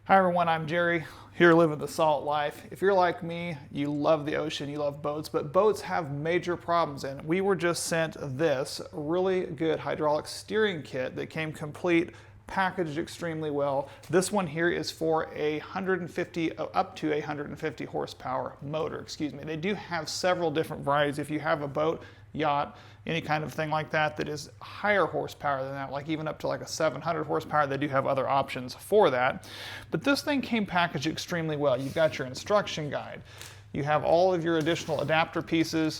Hi everyone, I'm Jerry, here living the salt life. If you're like me, you love the ocean, you love boats, but boats have major problems, and we were just sent this really good hydraulic steering kit that came complete, packaged extremely well. This one here is for a 150, up to a 150 horsepower motor, excuse me. They do have several different varieties. If you have a boat, yacht, any kind of thing like that that is higher horsepower than that, like even up to like a 700 horsepower, they do have other options for that. But this thing came packaged extremely well. You've got your instruction guide. You have all of your additional adapter pieces.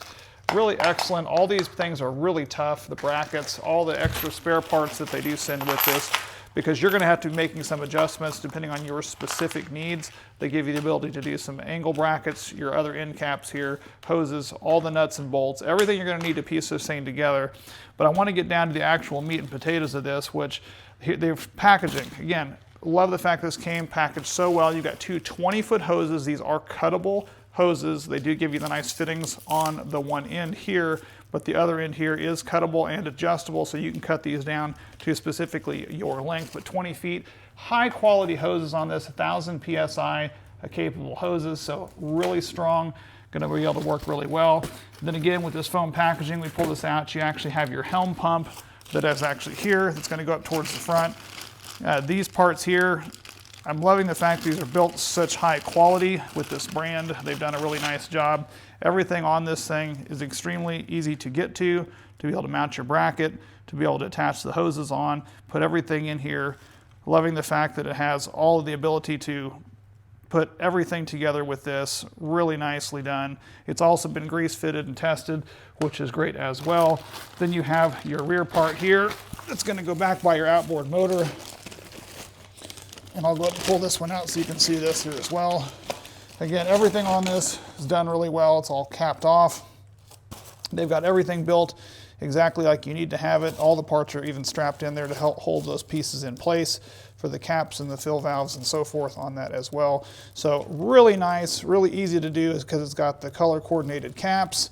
Really excellent. All these things are really tough. The brackets, all the extra spare parts that they do send with this, because you're going to have to be making some adjustments depending on your specific needs. They give you the ability to do some angle brackets, your other end caps here, hoses, all the nuts and bolts, everything you're going to need to piece this thing together. But I want to get down to the actual meat and potatoes of this, which they're packaging. Again, love the fact this came packaged so well. You've got two 20-foot hoses. These are cuttable hoses. They do give you the nice fittings on the one end here, but the other end here is cuttable and adjustable, so you can cut these down to specifically your length. But 20 feet, high quality hoses on this, 1,000 PSI capable hoses, so really strong, gonna be able to work really well. And then again, with this foam packaging, we pull this out, you actually have your helm pump that is actually here, that's gonna go up towards the front. These parts here, I'm loving the fact these are built such high quality with this brand. They've done a really nice job. Everything on this thing is extremely easy to get to be able to mount your bracket, to be able to attach the hoses on, put everything in here. Loving the fact that it has all of the ability to put everything together with this. Really nicely done. It's also been grease fitted and tested, which is great as well. Then you have your rear part here that's going to go back by your outboard motor. And I'll go up and pull this one out so you can see this here as well. Again, everything on this is done really well. It's all capped off. They've got everything built exactly like you need to have it. All the parts are even strapped in there to help hold those pieces in place for the caps and the fill valves and so forth on that as well. So really nice, really easy to do because it's got the color coordinated caps.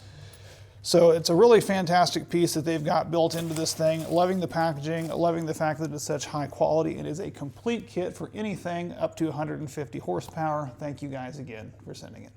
So it's a really fantastic piece that they've got built into this thing. Loving the packaging, loving the fact that it's such high quality. It is a complete kit for anything up to 150 horsepower. Thank you guys again for sending it.